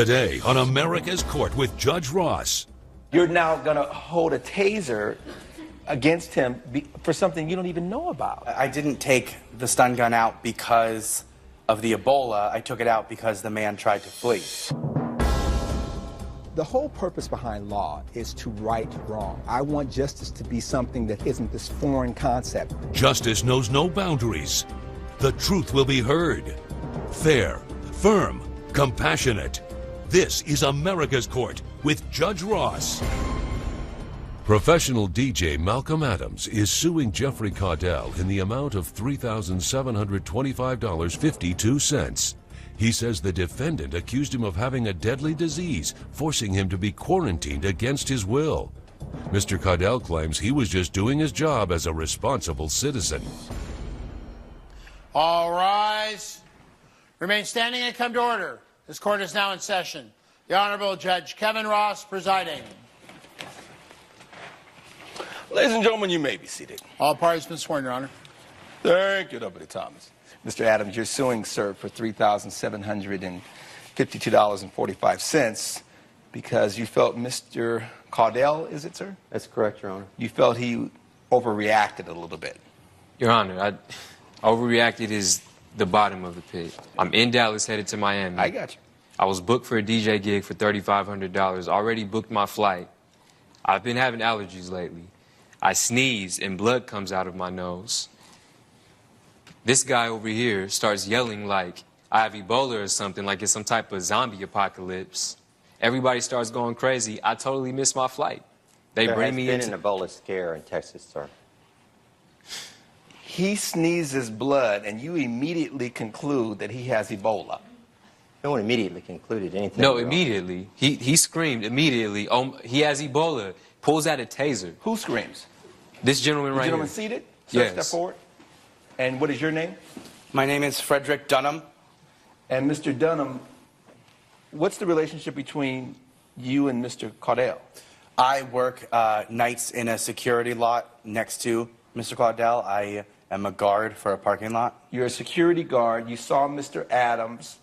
Today on America's Court with Judge Ross. You're now going to hold a taser against him for something you don't even know about. I didn't take the stun gun out because of the Ebola. I took it out because the man tried to flee. The whole purpose behind law is to right wrong. I want justice to be something that isn't this foreign concept. Justice knows no boundaries. The truth will be heard. Fair, firm, compassionate. This is America's Court with Judge Ross. Professional DJ Malcolm Adams is suing Jeffrey Caudell in the amount of $3,725.52. He says the defendant accused him of having a deadly disease, forcing him to be quarantined against his will. Mr. Caudell claims he was just doing his job as a responsible citizen. All rise. Remain standing and come to order. This court is now in session. The Honorable Judge Kevin Ross presiding. Ladies and gentlemen, you may be seated. All parties have been sworn, Your Honor. Thank you, Deputy Thomas. Mr. Adams, you're suing, sir, for $3,752.45 because you felt Mr. Caudell, is it, sir? That's correct, Your Honor. You felt he overreacted a little bit. Your Honor, I overreacted is the bottom of the pit. I'm in Dallas, headed to Miami. I got you. I was booked for a DJ gig for $3,500, already booked my flight. I've been having allergies lately. I sneeze and blood comes out of my nose. This guy over here starts yelling like I have Ebola or something, like it's some type of zombie apocalypse. Everybody starts going crazy. I totally missed my flight. They bring me into... There has been an Ebola scare in Texas, sir. He sneezes blood, and you immediately conclude that he has Ebola. No one immediately concluded anything. No, immediately. He screamed immediately, oh, he has Ebola, pulls out a taser. Who screams? This gentleman right here. Gentleman seated? Sir, Yes. step forward. And what is your name? My name is Frederick Dunham. And Mr. Dunham, what's the relationship between you and Mr. Caudell? I work nights in a security lot next to Mr. Caudell. I am a guard for a parking lot. You're a security guard. You saw Mr. Adams.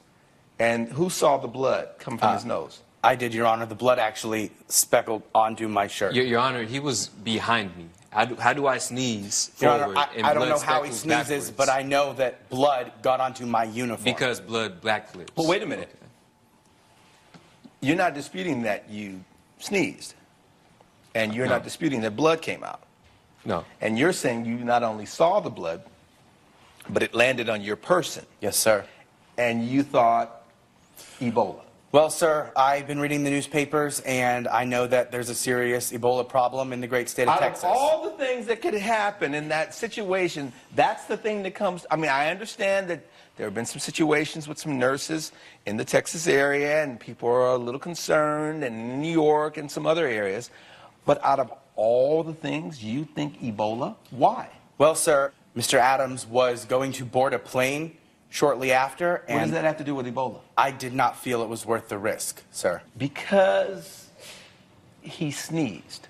And who saw the blood come from his nose? I did, Your Honor. The blood actually speckled onto my shirt. Your Honor, he was behind me. How do I sneeze Your forward? Honor, and I don't blood know how he speckles sneezes, backwards? but I know that blood got onto my uniform. Because blood backflips. Well, wait a minute. Okay. You're not disputing that you sneezed. And you're not disputing that blood came out. No. And you're saying you not only saw the blood, but it landed on your person. Yes, sir. And you thought Ebola. Well, sir, I've been reading the newspapers, and I know that there's a serious Ebola problem in the great state of Texas. Out of all the things that could happen in that situation, that's the thing that comes. I mean, I understand that there have been some situations with some nurses in the Texas area, and people are a little concerned, and in New York and some other areas. But out of all the things, you think Ebola? Why? Well, sir, Mr. Adams was going to board a plane shortly after, and What does that have to do with Ebola? I did not feel it was worth the risk, sir. Because he sneezed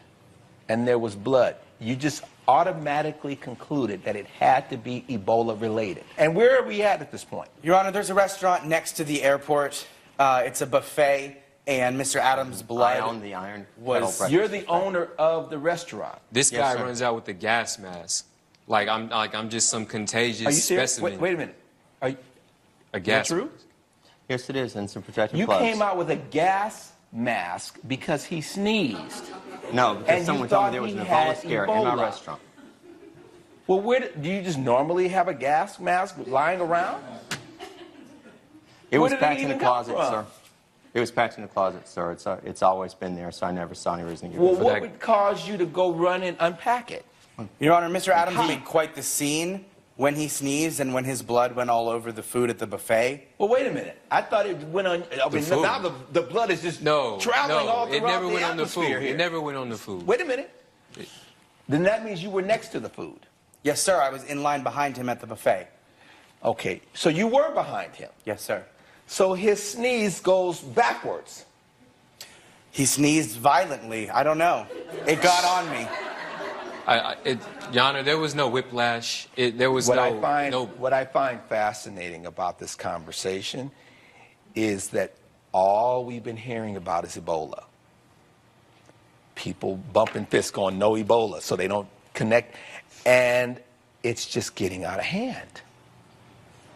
and there was blood, you just automatically concluded that it had to be Ebola related. And where are we at this point? Your Honor, there's a restaurant next to the airport. It's a buffet, and Mr. Adams' blood I own the Iron was... Kettle Breakfast You're the Buffet. owner of the restaurant. This Yes, guy sir. runs out with a gas mask. Like I'm just some contagious Are you serious? specimen. Wait a minute. Are you, A gas true? mask. Yes, it is, and some protective you gloves. came out with a gas mask because he sneezed. No, because and you someone told me there thought was he an had Ebola scare in Ebola. my restaurant. Well, do you just normally have a gas mask lying around? It Where was did it packed in even the come closet, from? sir. It was packed in the closet, sir. It's always been there, so I never saw any reason to get Well, rid of it. what would cause you to go run and unpack it? Your Honor, Mr. Adams made quite the scene when he sneezed and when his blood went all over the food at the buffet. Well, wait a minute. I thought it went on. I mean, food. now the blood is just No, traveling all throughout it never the went on the food. atmosphere here. It never went on the food. Wait a minute. Then that means you were next to the food. Yes, sir, I was in line behind him at the buffet. Okay, so you were behind him. Yes, sir. So his sneeze goes backwards. He sneezed violently. I don't know. It got on me. Your Honor, there was no whiplash. There was What no... I find fascinating about this conversation is that all we've been hearing about is Ebola. People bumping fists going, no Ebola, so they don't connect. And it's just getting out of hand.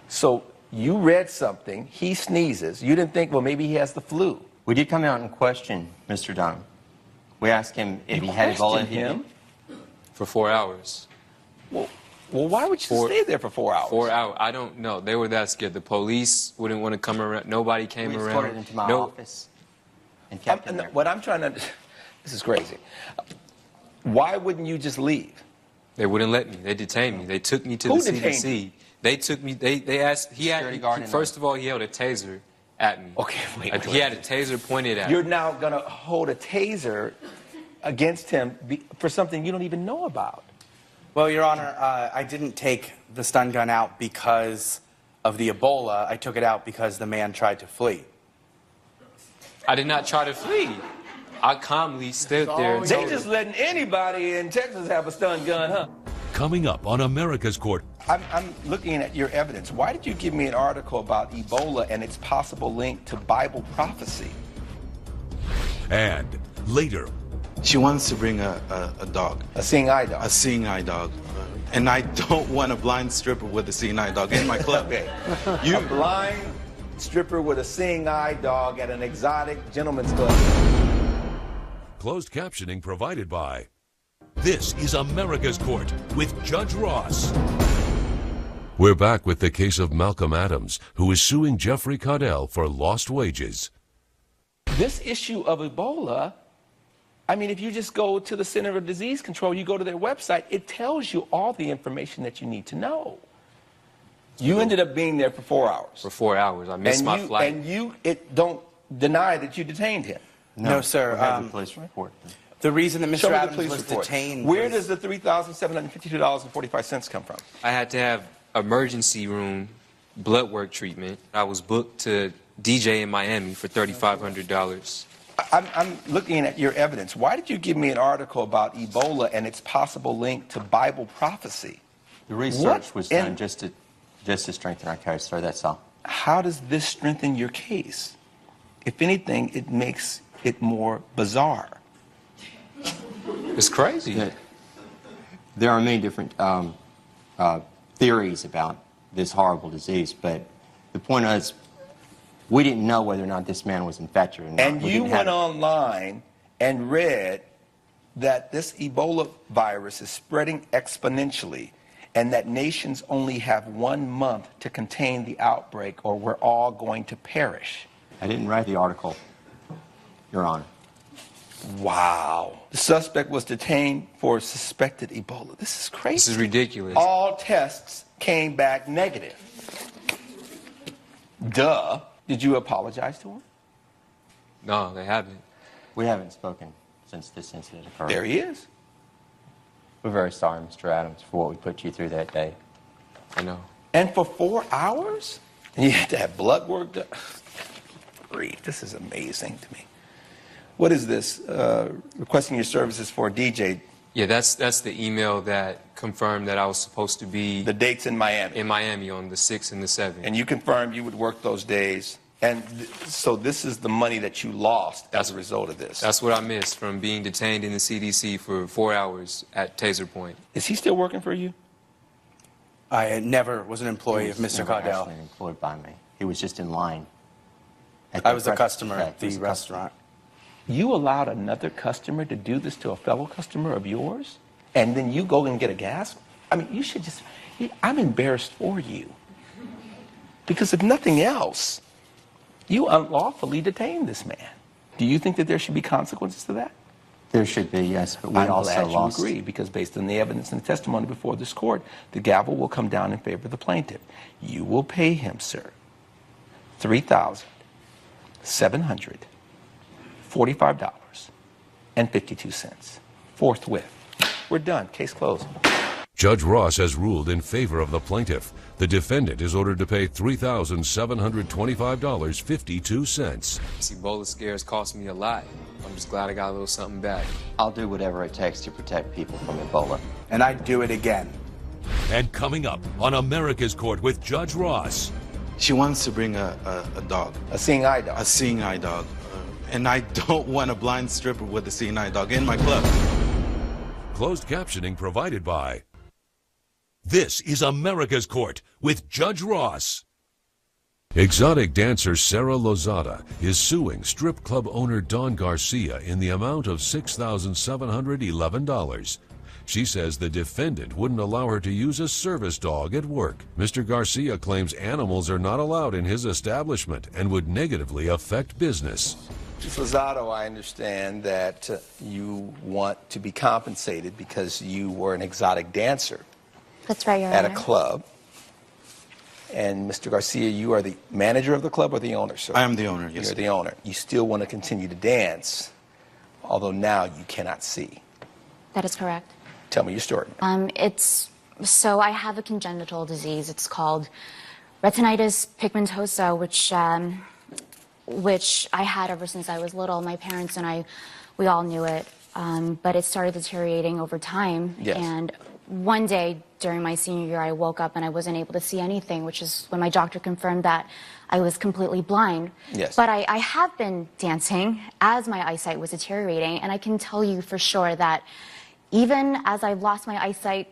So you read something, he sneezes. You didn't think, well, maybe he has the flu. We did come out and question Mr. Dunham. We asked him if he had Ebola. Questioned him. For 4 hours. Well, why would you stay there for 4 hours? 4 hours. I don't know. They were that scared. The police wouldn't want to come around. Nobody came We around. escorted him to my office and kept him there. What I'm trying to, this is crazy. Why wouldn't you just leave? They wouldn't let me. They detained me. They took me to Who the detained CDC. you? They took me. They asked. Security guard in First of all, he held a taser at me. Okay, wait. He had a taser pointed at You're me. now going to hold a taser against him for something you don't even know about. Well, Your Honor, I didn't take the stun gun out because of the Ebola. I took it out because the man tried to flee. I did not try to flee. I calmly stood there. And They told just him. letting anybody in Texas have a stun gun, huh? Coming up on America's Court. I'm looking at your evidence. Why did you give me an article about Ebola and its possible link to Bible prophecy? And later, She wants to bring a dog, A seeing eye dog. a seeing eye dog. And I don't want a blind stripper with a seeing eye dog in my club. Okay. You, A blind stripper with a seeing eye dog at an exotic gentleman's club. closed captioning provided by. This is America's Court with Judge Ross. We're back with the case of Malcolm Adams, who is suing Jeffrey Caudell for lost wages. This issue of Ebola, I mean, if you just go to the Center for Disease Control, you go to their website, it tells you all the information that you need to know. You ended up being there for 4 hours. For 4 hours. I missed my flight. And you don't deny that you detained him. No, sir. We have the police report. The reason that Show Mr. me the Adams police was report. detained. Where was- does the $3,752.45 come from? I had to have emergency room blood work treatment. I was booked to DJ in Miami for $3,500. I'm looking at your evidence. Why did you give me an article about Ebola and its possible link to Bible prophecy? The research What was in- done just to strengthen our case, sir. That's all. How does this strengthen your case? If anything, it makes it more bizarre. It's crazy. There are many different theories about this horrible disease, but the point is, we didn't know whether or not this man was infected or not. And We you didn't have- went online and read that this Ebola virus is spreading exponentially and that nations only have 1 month to contain the outbreak or we're all going to perish. I didn't write the article, Your Honor. Wow. The suspect was detained for suspected Ebola. This is crazy. This is ridiculous. All tests came back negative. Duh. Did you apologize to him? No, they haven't. We haven't spoken since this incident occurred. There he is. We're very sorry, Mr. Adams, for what we put you through that day. I know. And for 4 hours? And you had to have blood work done? Grief, this is amazing to me. What is this? Requesting your services for a DJ. Yeah, that's the email that confirmed that I was supposed to be The date's in Miami. in Miami on the 6th and the 7th. And you confirmed you would work those days. And so this is the money that you lost as a result of this. That's what I missed from being detained in the CDC for 4 hours at Taser Point. Is he still working for you? I never was an employee of He was Mr. never Caudell. actually employed by me. He was just in line. at I the was a breakfast customer buffet. at He was the a customer. restaurant. You allowed another customer to do this to a fellow customer of yours? And then you go and get a gas? I mean, you should just, I'm embarrassed for you. Because if nothing else, you unlawfully detained this man. Do you think that there should be consequences to that? There should be, yes, but we I'm also glad you lost. agree, because based on the evidence and the testimony before this court, the gavel will come down in favor of the plaintiff. You will pay him, sir, $3,745.52 forthwith. We're done. Case closed. Judge Ross has ruled in favor of the plaintiff. The defendant is ordered to pay $3,725.52. This Ebola scares cost me a lot. I'm just glad I got a little something back. I'll do whatever it takes to protect people from Ebola. And I'd do it again. And coming up on America's Court with Judge Ross. She wants to bring a dog, A seeing eye dog. a seeing eye dog. And I don't want a blind stripper with a seeing eye dog in my club. Closed captioning provided by. This is America's Court with Judge Ross. Exotic dancer Sarah Lozada is suing strip club owner Don Garcia in the amount of $6,711. She says the defendant wouldn't allow her to use a service dog at work. Mr. Garcia claims animals are not allowed in his establishment and would negatively affect business. Ms. Lozado, I understand that you want to be compensated because you were an exotic dancer That's right, Your at a Honor. club. And Mr. Garcia, you are the manager of the club or the owner, sir? I am the owner, yes. You're the owner. You still want to continue to dance, although now you cannot see. That is correct. Tell me your story. So I have a congenital disease. It's called retinitis pigmentosa, which I had ever since I was little. My parents and we all knew it, but it started deteriorating over time. Yes. And one day during my senior year, I woke up and I wasn't able to see anything, which is when my doctor confirmed that I was completely blind. Yes. But I have been dancing as my eyesight was deteriorating, and I can tell you for sure that even as I lost my eyesight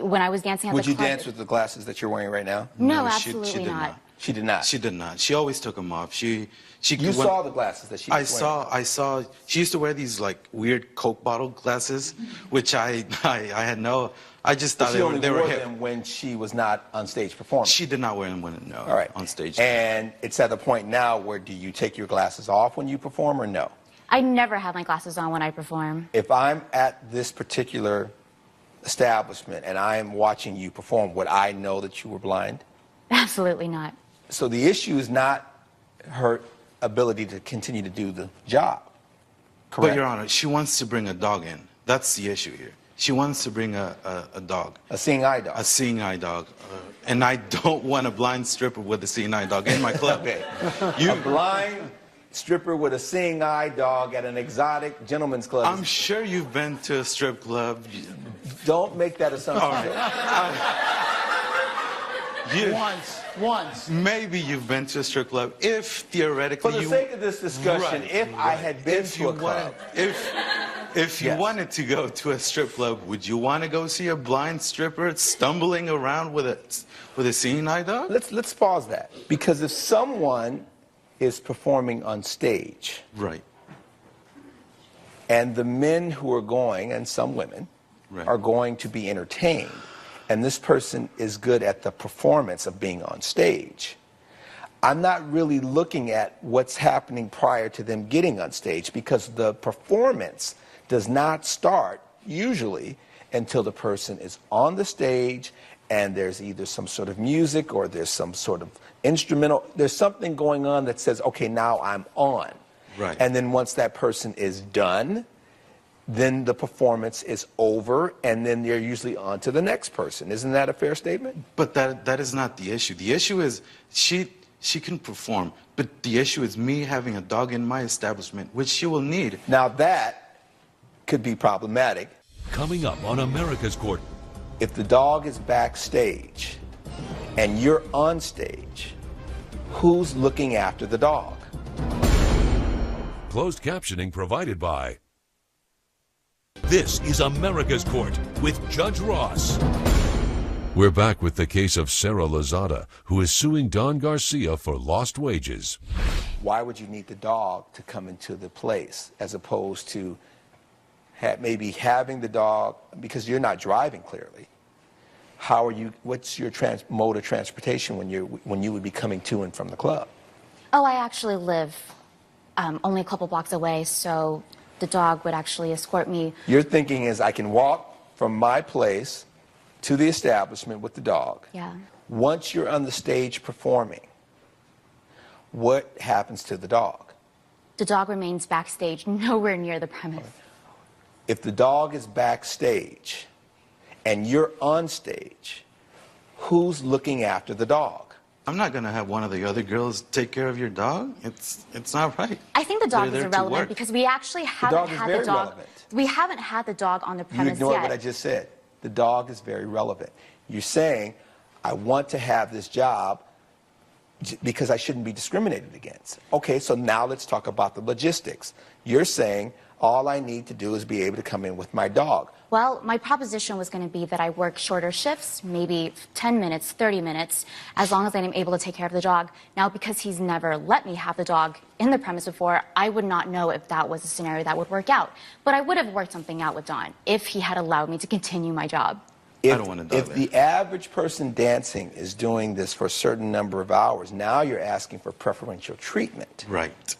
when I was dancing at Would the you club... dance with the glasses that you're wearing right now? No, she absolutely did not. She did not. She did not. She always took them off. She You saw the glasses that she was wearing? I saw. She used to wear these like weird Coke bottle glasses, which I had no. I just But thought she they only were wore hip. them when she was not on stage performing. She did not wear them when All right. on stage. And it's at the point now where do you take your glasses off when you perform or no? I never have my glasses on when I perform. If I'm at this particular establishment and I'm watching you perform, would I know that you were blind? Absolutely not. So the issue is not her ability to continue to do the job. Correct? But Your Honor, she wants to bring a dog in. That's the issue here. She wants to bring a dog, A seeing eye dog. a seeing eye dog, and I don't want a blind stripper with a seeing eye dog in my club. Okay. A blind stripper with a seeing eye dog at an exotic gentleman's club. I'm sure you've been to a strip club. Don't make that assumption. All right. Once. Maybe you've been to a strip club. If theoretically For the sake of this discussion, Right, if I right. had been If to you a club, if you Yes. wanted to go to a strip club, would you want to go see a blind stripper stumbling around with a seeing eye dog? let's pause that. Because if someone is performing on stage Right. and the men who are going, and some women, Right. are going to be entertained, and this person is good at the performance of being on stage, I'm not really looking at what's happening prior to them getting on stage, because the performance does not start usually until the person is on the stage and there's either some sort of music or there's some sort of instrumental, there's something going on that says, okay, now I'm on. Right. And then once that person is done, then the performance is over, and then they're usually on to the next person. Isn't that a fair statement? But that is not the issue. The issue is she can perform, but the issue is me having a dog in my establishment, which she will need. Now that could be problematic. Coming up on America's Court. If the dog is backstage and you're on stage, who's looking after the dog? Closed captioning provided by. This is America's Court with Judge Ross. We're back with the case of Sarah Lozada, who is suing Don Garcia for lost wages. Why would you need the dog to come into the place as opposed to maybe having the dog, because you're not driving clearly? How are you, what's your mode of transportation when you would be coming to and from the club? Oh, I actually live only a couple blocks away, so the dog would actually escort me. Your thinking is I can walk from my place to the establishment with the dog. Yeah. Once you're on the stage performing, what happens to the dog? The dog remains backstage, nowhere near the premise. If the dog is backstage and you're on stage, who's looking after the dog? I'm not gonna have one of the other girls take care of your dog. It's not right. I think the dog They're is there to irrelevant work. because we actually haven't dog is had very the dog. relevant. We haven't had the dog on the You premise ignored yet. what I just said. The dog is very relevant. You're saying, I want to have this job because I shouldn't be discriminated against. Okay, so now let's talk about the logistics. You're saying all I need to do is be able to come in with my dog. Well, my proposition was going to be that I work shorter shifts, maybe 10 minutes, 30 minutes, as long as I'm able to take care of the dog. Now, because he's never let me have the dog in the premise before, I would not know if that was a scenario that would work out. But I would have worked something out with Don if he had allowed me to continue my job. I don't want to If the average person dancing is doing this for a certain number of hours, now you're asking for preferential treatment. Right.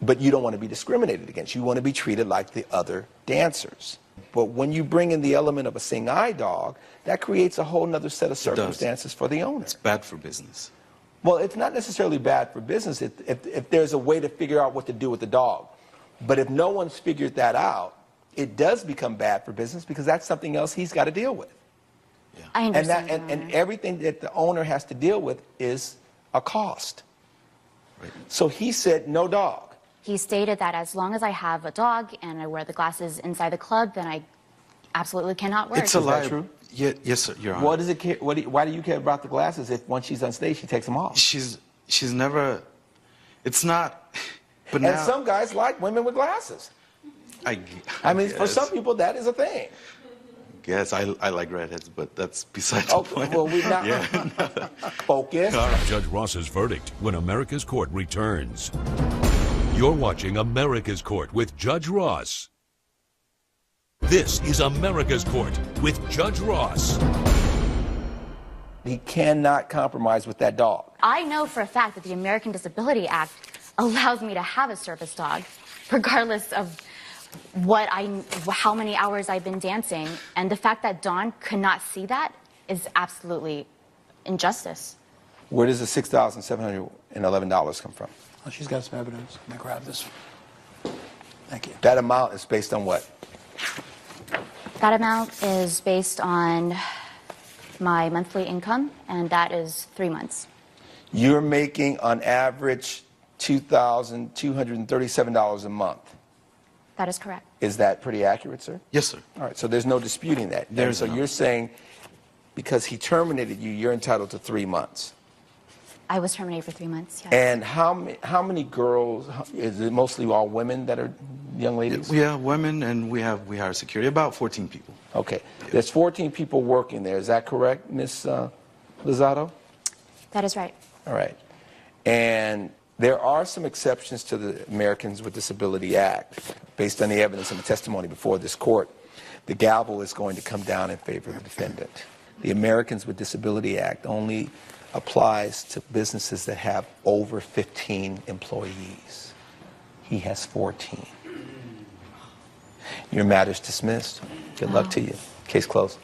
But you don't want to be discriminated against. You want to be treated like the other dancers. But when you bring in the element of a sing-eye dog, that creates a whole other set of circumstances for the owner. It's bad for business. Well, it's not necessarily bad for business if there's a way to figure out what to do with the dog. But if no one's figured that out, it does become bad for business because that's something else he's got to deal with. Yeah. I understand. And everything that the owner has to deal with is a cost. Right. So he said no dog. He stated that as long as I have a dog and I wear the glasses inside the club, then I absolutely cannot work. It's a lie. true? Yeah, yes, sir. Your Honor. What does it care? Why do you care about the glasses if once she's on stage she takes them off? She's never. It's not. But And now some guys like women with glasses. I I mean, for guess. some people that is a thing. Yes, I like redheads, but that's beside the Okay, point. well, we're not focused. Judge Ross's verdict when America's Court returns. You're watching America's Court with Judge Ross. This is America's Court with Judge Ross. He cannot compromise with that dog. I know for a fact that the American Disability Act allows me to have a service dog, regardless of how many hours I've been dancing. And the fact that Don could not see that is absolutely injustice. Where does the $6,711 come from? Well, she's got some evidence. Let me grab this. Thank you. That amount is based on what? That amount is based on my monthly income, and that is 3 months. You're making on average $2,237 a month. That is correct. Is that pretty accurate, sir? Yes, sir. All right, so there's no disputing that. There's so none. you're saying because he terminated you, you're entitled to 3 months. I was terminated for 3 months, yes. And how many girls, is it mostly all women that are young ladies? Yeah, women, and we hire security, about 14 people. Okay. There's 14 people working there. Is that correct, Ms. Lozado? That is right. All right. And there are some exceptions to the Americans with Disability Act. Based on the evidence and the testimony before this court, the gavel is going to come down in favor of the defendant. The Americans with Disability Act only applies to businesses that have over 15 employees. He has 14. Your matter's dismissed. Good luck to you. Case closed.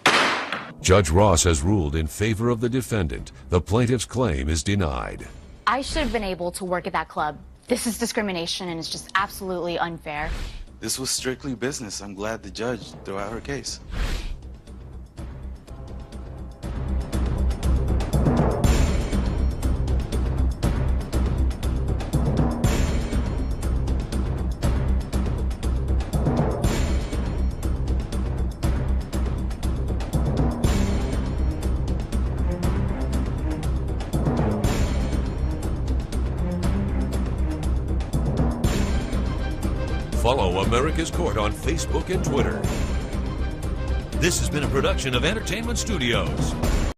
Judge Ross has ruled in favor of the defendant. The plaintiff's claim is denied. I should have been able to work at that club. This is discrimination, and it's just absolutely unfair. This was strictly business. I'm glad the judge threw out her case. Follow America's Court on Facebook and Twitter. This has been a production of Entertainment Studios.